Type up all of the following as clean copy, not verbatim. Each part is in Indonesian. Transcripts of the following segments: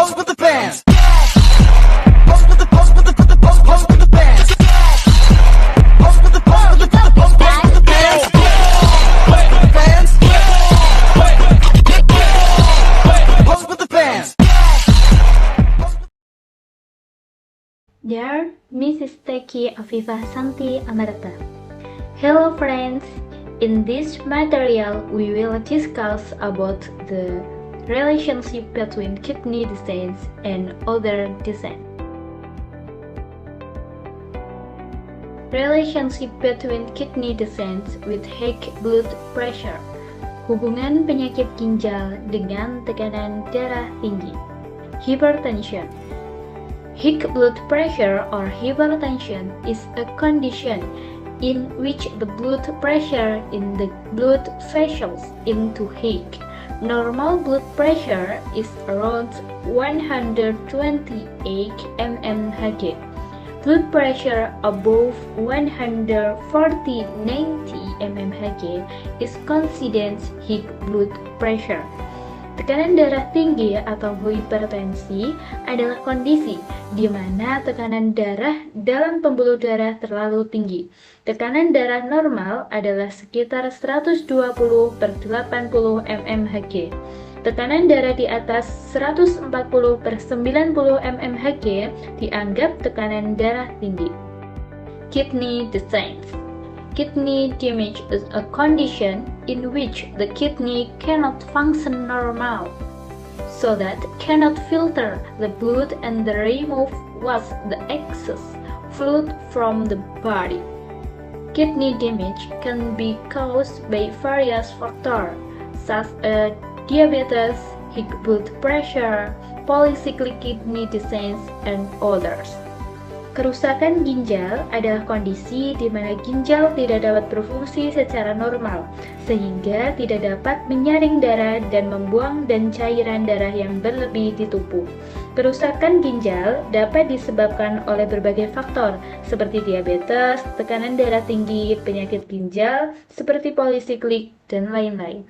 pose with the fans. Pose with the pose with the pose with the fans. Pose with the pose with the pose with the fans. Fans. Pose with the fans. Dear Mrs. Teki Afifa Santi Amarta. Hello friends, in this material we will discuss about the relationship between kidney disease and other disease. Relationship between kidney disease with high blood pressure. Hubungan penyakit ginjal dengan tekanan darah tinggi. Hypertension. High blood pressure or hypertension is a condition in which the blood pressure in the blood vessels into high. Normal blood pressure is around 128 mmHg. Blood pressure above 140-90 mmHg is considered high blood pressure. Tekanan darah tinggi atau hipertensi adalah kondisi di mana tekanan darah dalam pembuluh darah terlalu tinggi. Tekanan darah normal adalah sekitar 120/80 mmHg. Tekanan darah di atas 140/90 mmHg dianggap tekanan darah tinggi. Kidney disease. Kidney damage is a condition in which the kidney cannot function normal, so that cannot filter the blood and remove what's the excess fluid from the body. Kidney damage can be caused by various factors such as diabetes, high blood pressure, polycyclic kidney disease, and others. Kerusakan ginjal adalah kondisi di mana ginjal tidak dapat berfungsi secara normal, sehingga tidak dapat menyaring darah dan membuang dan cairan darah yang berlebih di tubuh. Kerusakan ginjal dapat disebabkan oleh berbagai faktor, seperti diabetes, tekanan darah tinggi, penyakit ginjal, seperti polisiklik, dan lain-lain.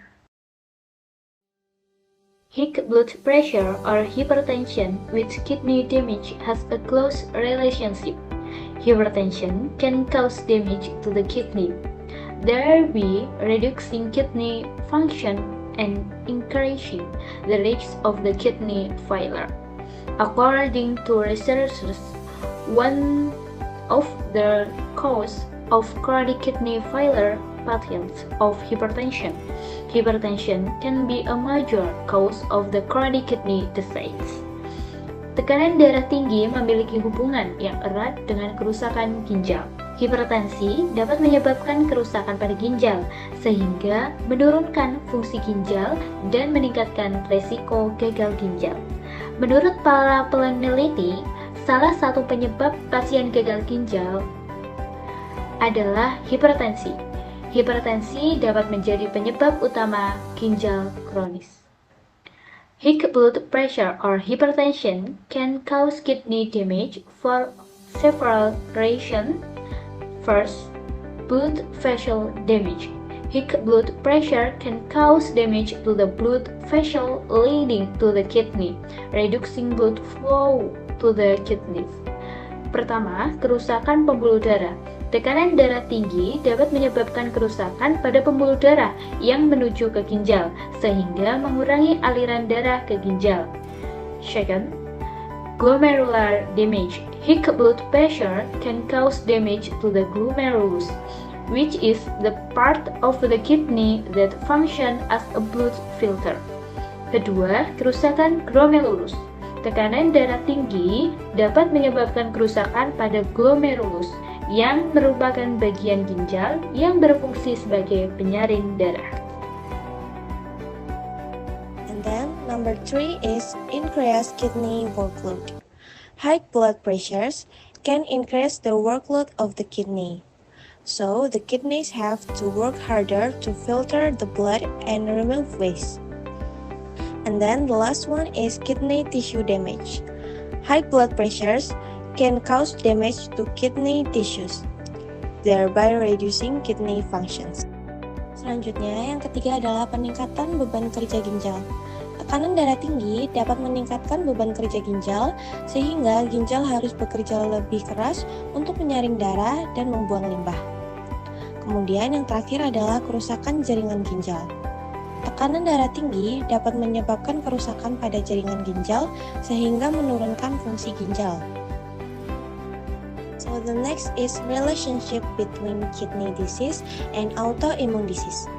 High blood pressure or hypertension with kidney damage has a close relationship. Hypertension can cause damage to the kidney, thereby reducing kidney function and increasing the risk of the kidney failure. According to researchers, one of the causes of chronic kidney failure patients of hypertension. Hypertension can be a major cause of the chronic kidney disease. Tekanan darah tinggi memiliki hubungan yang erat dengan kerusakan ginjal. Hipertensi dapat menyebabkan kerusakan pada ginjal, sehingga menurunkan fungsi ginjal dan meningkatkan resiko gagal ginjal. Menurut para peneliti, salah satu penyebab pasien gagal ginjal adalah hipertensi. Hipertensi dapat menjadi penyebab utama ginjal kronis. High blood pressure or hypertension can cause kidney damage for several reasons. First, blood vessel damage. High blood pressure can cause damage to the blood vessel leading to the kidney, reducing blood flow to the kidneys. Pertama, kerusakan pembuluh darah. Tekanan darah tinggi dapat menyebabkan kerusakan pada pembuluh darah yang menuju ke ginjal, sehingga mengurangi aliran darah ke ginjal. Second, glomerular damage. High blood pressure can cause damage to the glomerulus, which is the part of the kidney that function as a blood filter. Kedua, kerusakan glomerulus. Tekanan darah tinggi dapat menyebabkan kerusakan pada glomerulus, yang merupakan bagian ginjal yang berfungsi sebagai penyaring darah. And then number 3 is increased kidney workload. High blood pressures can increase the workload of the kidney. So the kidneys have to work harder to filter the blood and remove waste. And then the last one is kidney tissue damage. High blood pressures can cause damage to kidney tissues, thereby reducing kidney functions. Selanjutnya, yang ketiga adalah peningkatan beban kerja ginjal. Tekanan darah tinggi dapat meningkatkan beban kerja ginjal, sehingga ginjal harus bekerja lebih keras untuk menyaring darah dan membuang limbah. Kemudian yang terakhir adalah kerusakan jaringan ginjal. Tekanan darah tinggi dapat menyebabkan kerusakan pada jaringan ginjal, sehingga menurunkan fungsi ginjal. So the next is relationship between kidney disease and autoimmune disease.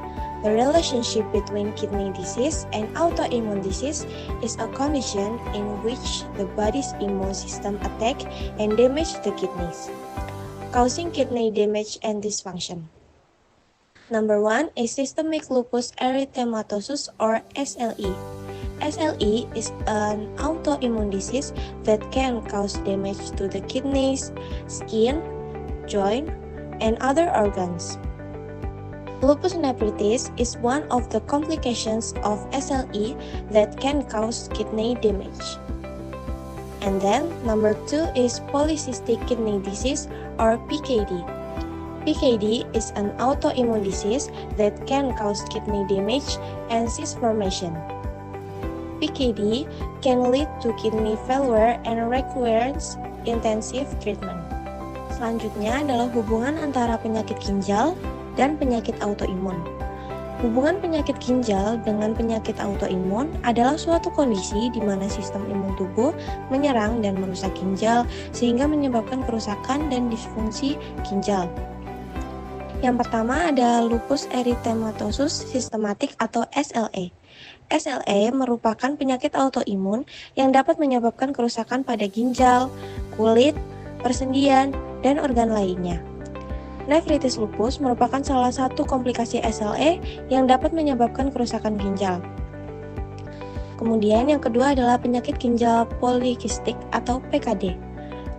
The relationship between kidney disease and autoimmune disease is a condition in which the body's immune system attack and damage the kidneys, causing kidney damage and dysfunction. Number 1 is systemic lupus erythematosus or SLE. SLE is an autoimmune disease that can cause damage to the kidneys, skin, joint, and other organs. Lupus nephritis is one of the complications of SLE that can cause kidney damage. And then, number 2 is polycystic kidney disease or PKD. PKD is an autoimmune disease that can cause kidney damage and cyst formation. PKD can lead to kidney failure and requires intensive treatment. Selanjutnya adalah hubungan antara penyakit ginjal dan penyakit autoimun. Hubungan penyakit ginjal dengan penyakit autoimun adalah suatu kondisi di mana sistem imun tubuh menyerang dan merusak ginjal sehingga menyebabkan kerusakan dan disfungsi ginjal. Yang pertama ada lupus erythematosus sistematik atau SLE. SLE merupakan penyakit autoimun yang dapat menyebabkan kerusakan pada ginjal, kulit, persendian, dan organ lainnya. Nefritis lupus merupakan salah satu komplikasi SLE yang dapat menyebabkan kerusakan ginjal. Kemudian yang kedua adalah penyakit ginjal polikistik atau PKD.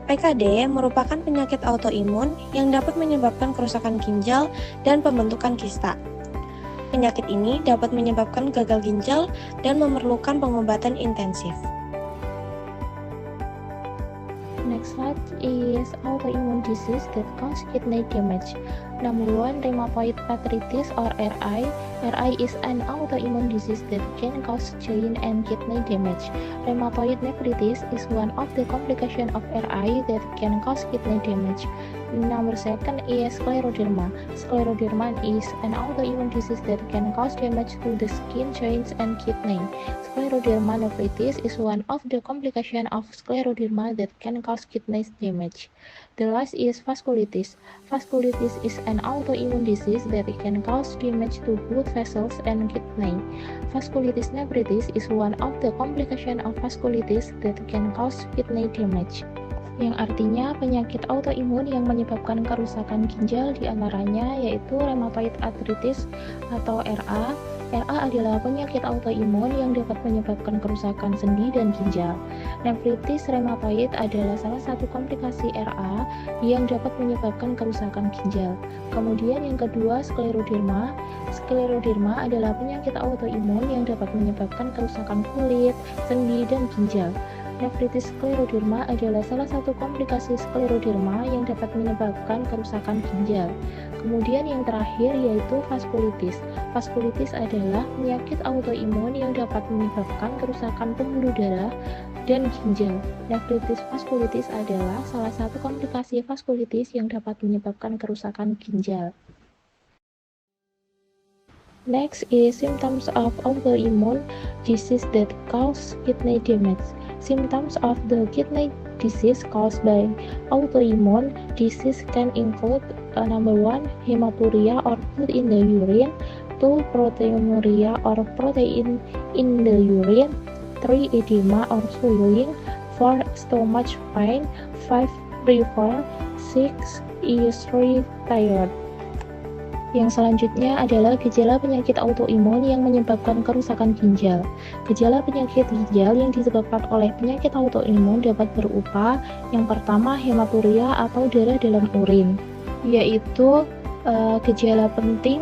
PKD merupakan penyakit autoimun yang dapat menyebabkan kerusakan ginjal dan pembentukan kista. Penyakit ini dapat menyebabkan gagal ginjal dan memerlukan pengobatan intensif. Next slide is autoimmune disease that cause kidney damage. Number 1, rheumatoid arthritis or RI. RI is an autoimmune disease that can cause joint and kidney damage. Rheumatoid nephritis is one of the complications of RI that can cause kidney damage. Number 2 is scleroderma. Scleroderma is an autoimmune disease that can cause damage to the skin, joints, and kidney. Scleroderma nephritis is one of the complications of scleroderma that can cause kidney damage. The last is vasculitis. Vasculitis is an autoimmune disease that can cause damage to blood vessels and kidney. Vasculitis nephritis is one of the complications of vasculitis that can cause kidney damage. Yang artinya penyakit autoimun yang menyebabkan kerusakan ginjal diantaranya yaitu rheumatoid arthritis atau RA. RA adalah penyakit autoimun yang dapat menyebabkan kerusakan sendi dan ginjal. Nefritis rheumatoid adalah salah satu komplikasi RA yang dapat menyebabkan kerusakan ginjal. Kemudian yang kedua, skleroderma. Skleroderma adalah penyakit autoimun yang dapat menyebabkan kerusakan kulit, sendi, dan ginjal. Nefritis skleroderma adalah salah satu komplikasi skleroderma yang dapat menyebabkan kerusakan ginjal. Kemudian yang terakhir yaitu vaskulitis. Vaskulitis adalah penyakit autoimun yang dapat menyebabkan kerusakan pembuluh darah dan ginjal. Nefritis vaskulitis adalah salah satu komplikasi vaskulitis yang dapat menyebabkan kerusakan ginjal. Next is symptoms of autoimmune disease that cause kidney damage. Symptoms of the kidney disease caused by autoimmune disease can include number 1, hematuria or blood in the urine, 2, proteinuria or protein in the urine, 3, edema or swelling, 4, stomach pain, 5, fever, 6, erythritanoid. Yang selanjutnya adalah gejala penyakit autoimun yang menyebabkan kerusakan ginjal. Gejala penyakit ginjal yang disebabkan oleh penyakit autoimun dapat berupa yang pertama hematuria atau darah dalam urin, yaitu gejala penting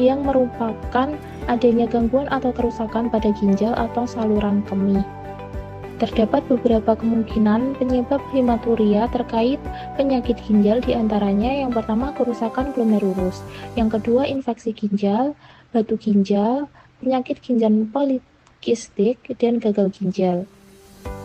yang merupakan adanya gangguan atau kerusakan pada ginjal atau saluran kemih. Terdapat beberapa kemungkinan penyebab hematuria terkait penyakit ginjal, diantaranya yang pertama kerusakan glomerulus, yang kedua infeksi ginjal, batu ginjal, penyakit ginjal kistik, dan gagal ginjal.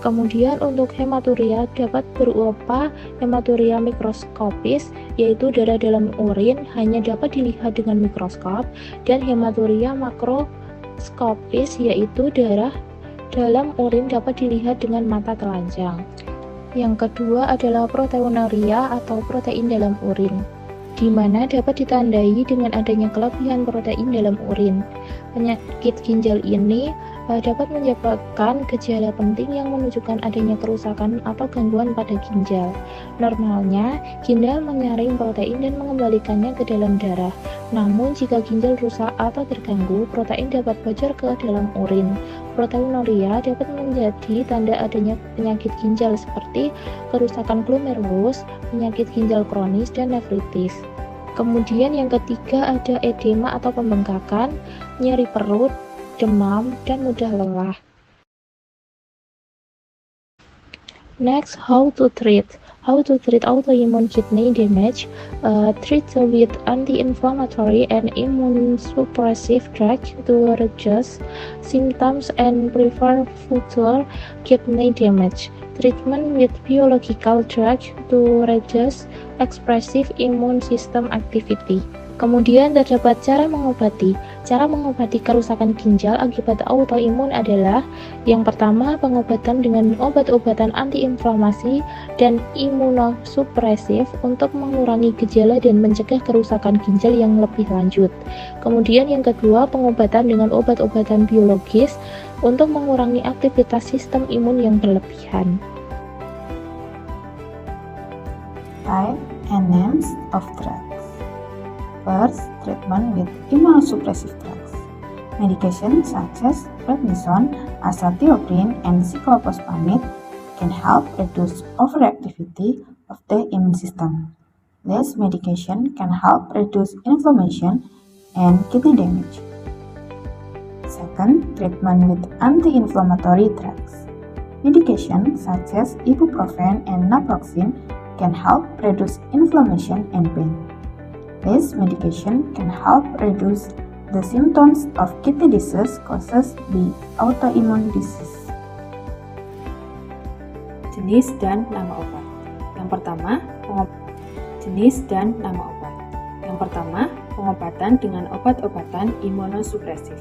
Kemudian untuk hematuria dapat berupa hematuria mikroskopis, yaitu darah dalam urin hanya dapat dilihat dengan mikroskop, dan hematuria makroskopis, yaitu darah dalam urin dapat dilihat dengan mata telanjang. Yang kedua adalah proteinuria atau protein dalam urin, di mana dapat ditandai dengan adanya kelebihan protein dalam urin. Penyakit ginjal ini dapat menyebabkan gejala penting yang menunjukkan adanya kerusakan atau gangguan pada ginjal. Normalnya, ginjal menyaring protein dan mengembalikannya ke dalam darah. Namun, jika ginjal rusak atau terganggu, protein dapat bocor ke dalam urin. Proteinuria dapat menjadi tanda adanya penyakit ginjal seperti kerusakan glomerulus, penyakit ginjal kronis, dan nefritis. Kemudian yang ketiga ada edema atau pembengkakan, nyeri perut, demam, dan mudah lelah. Next, how to treat autoimmune kidney damage. Treat with anti-inflammatory and immunosuppressive drugs to reduce symptoms and prevent future kidney damage. Treatment with biological drugs to reduce expressive immune system activity. Kemudian terdapat cara mengobati. Cara mengobati kerusakan ginjal akibat autoimun adalah yang pertama, pengobatan dengan obat-obatan antiinflamasi dan imunosupresif untuk mengurangi gejala dan mencegah kerusakan ginjal yang lebih lanjut. Kemudian yang kedua, pengobatan dengan obat-obatan biologis untuk mengurangi aktivitas sistem imun yang berlebihan. Type and names of drugs. First, treatment with immunosuppressive drugs. Medication such as prednisone, azathioprine, and cyclophosphamide can help reduce overactivity of the immune system. This medication can help reduce inflammation and kidney damage. Second, treatment with anti-inflammatory drugs. Medication such as ibuprofen and naproxen can help reduce inflammation and pain. This medication can help reduce the symptoms of kidney disease caused by autoimmune disease. Jenis dan nama obat. Yang pertama, jenis dan nama obat. Yang pertama, pengobatan dengan obat-obatan imunosupresif.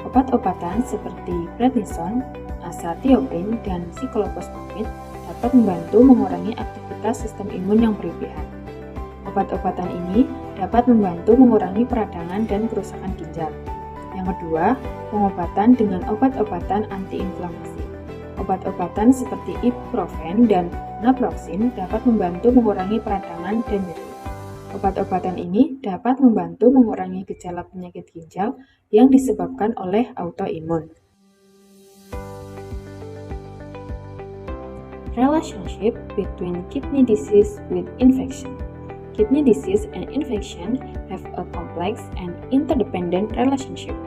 Obat-obatan seperti prednisone, azathioprine, dan cyclophosphamide dapat membantu mengurangi aktivitas sistem imun yang berlebihan. Obat-obatan ini dapat membantu mengurangi peradangan dan kerusakan ginjal. Yang kedua, pengobatan dengan obat-obatan antiinflamasi. Obat-obatan seperti ibuprofen dan naproxen dapat membantu mengurangi peradangan dan nyeri. Obat-obatan ini dapat membantu mengurangi gejala penyakit ginjal yang disebabkan oleh autoimun. Relationship between kidney disease with infection. Kidney disease and infection have a complex and interdependent relationship.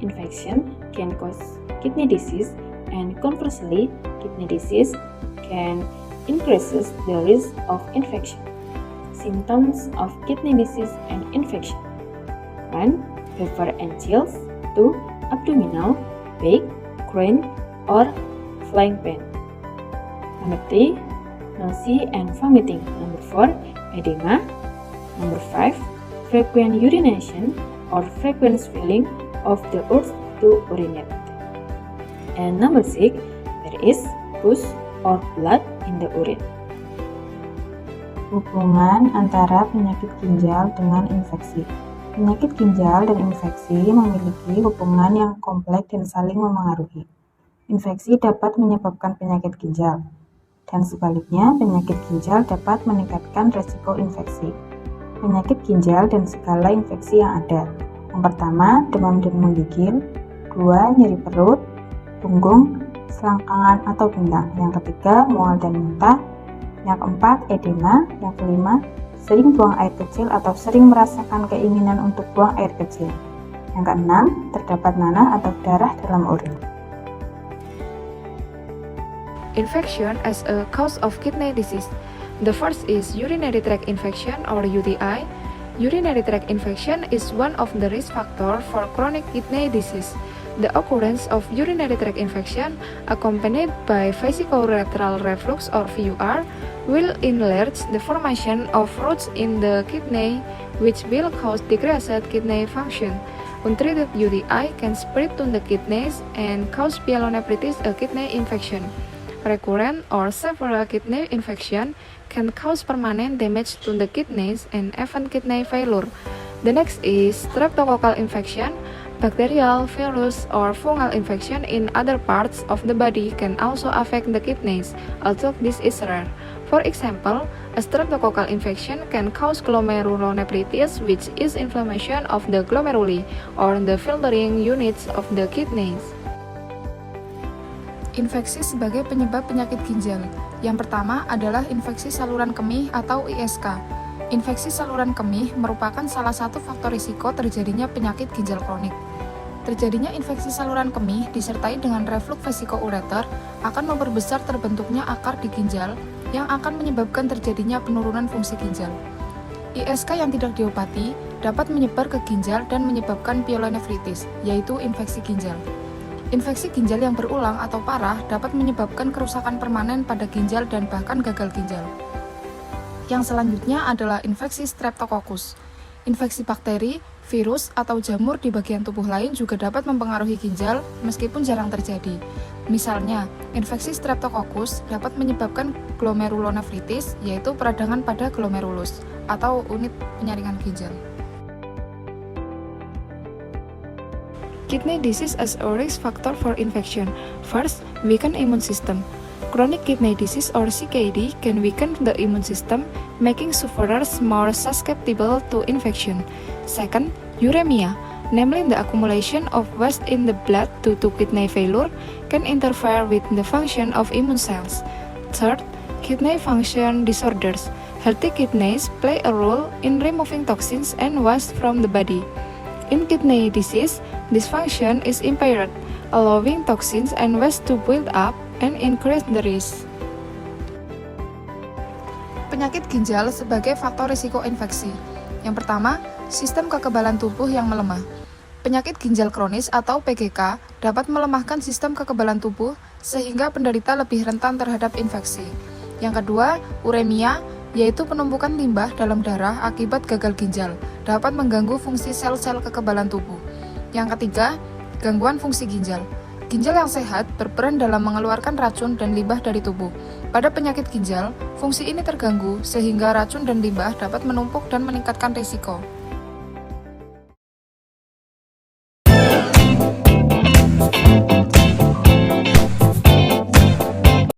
Infection can cause kidney disease, and conversely, kidney disease can increase the risk of infection. Symptoms of kidney disease and infection: 1. Fever and chills. 2. Abdominal, back, groin, or flank pain. Number 3. Nausea and vomiting. Number 4. Edema. Number 5. Frequent urination or frequent swelling of the urge to urinate. And number 6. There is pus or blood in the urine. Hubungan antara penyakit ginjal dengan infeksi. Penyakit ginjal dan infeksi memiliki hubungan yang kompleks dan saling memengaruhi. Infeksi dapat menyebabkan penyakit ginjal, dan sebaliknya penyakit ginjal dapat meningkatkan resiko infeksi. Penyakit ginjal dan segala infeksi yang ada. Yang pertama, demam dan menggigil. 2. Nyeri perut, punggung, selangkangan atau pinggang. Yang ketiga, mual dan muntah. Yang keempat, edema. Yang kelima, sering buang air kecil atau sering merasakan keinginan untuk buang air kecil. Yang keenam, terdapat nanah atau darah dalam urin. Infection as a cause of kidney disease. The first is urinary tract infection or UTI. Urinary tract infection is one of the risk factors for chronic kidney disease. The occurrence of urinary tract infection accompanied by vesicoureteral reflux or VUR will enlarge the formation of roots in the kidney, which will cause decreased kidney function. Untreated UTI can spread to the kidneys and cause pyelonephritis, a kidney infection. Recurrent or severe kidney infection can cause permanent damage to the kidneys and even kidney failure. The next is streptococcal infection. Bacterial, virus, or fungal infection in other parts of the body can also affect the kidneys, although this is rare. For example, a streptococcal infection can cause glomerulonephritis, which is inflammation of the glomeruli or the filtering units of the kidneys. Infeksi sebagai penyebab penyakit ginjal. Yang pertama adalah infeksi saluran kemih atau ISK. Infeksi saluran kemih merupakan salah satu faktor risiko terjadinya penyakit ginjal kronik. Terjadinya infeksi saluran kemih disertai dengan reflux vesikoureter akan memperbesar terbentuknya akar di ginjal yang akan menyebabkan terjadinya penurunan fungsi ginjal. ISK yang tidak diobati dapat menyebar ke ginjal dan menyebabkan pyelonephritis, yaitu infeksi ginjal. Infeksi ginjal yang berulang atau parah dapat menyebabkan kerusakan permanen pada ginjal dan bahkan gagal ginjal. Yang selanjutnya adalah infeksi streptococcus. Infeksi bakteri, virus, atau jamur di bagian tubuh lain juga dapat mempengaruhi ginjal meskipun jarang terjadi. Misalnya, infeksi streptococcus dapat menyebabkan glomerulonephritis, yaitu peradangan pada glomerulus atau unit penyaringan ginjal. Kidney disease as a risk factor for infection. First, weaken immune system. Chronic kidney disease or CKD can weaken the immune system, making sufferers more susceptible to infection. Second, uremia, namely the accumulation of waste in the blood due to kidney failure, can interfere with the function of immune cells. Third, kidney function disorders. Healthy kidneys play a role in removing toxins and waste from the body. In kidney disease, this function is impaired, allowing toxins and waste to build up and increase the risk. Penyakit ginjal sebagai faktor risiko infeksi. Yang pertama, sistem kekebalan tubuh yang melemah. Penyakit ginjal kronis atau PGK dapat melemahkan sistem kekebalan tubuh sehingga penderita lebih rentan terhadap infeksi. Yang kedua, uremia, yaitu penumpukan limbah dalam darah akibat gagal ginjal, dapat mengganggu fungsi sel-sel kekebalan tubuh. Yang ketiga, gangguan fungsi ginjal. Ginjal yang sehat berperan dalam mengeluarkan racun dan limbah dari tubuh. Pada penyakit ginjal, fungsi ini terganggu sehingga racun dan limbah dapat menumpuk dan meningkatkan risiko.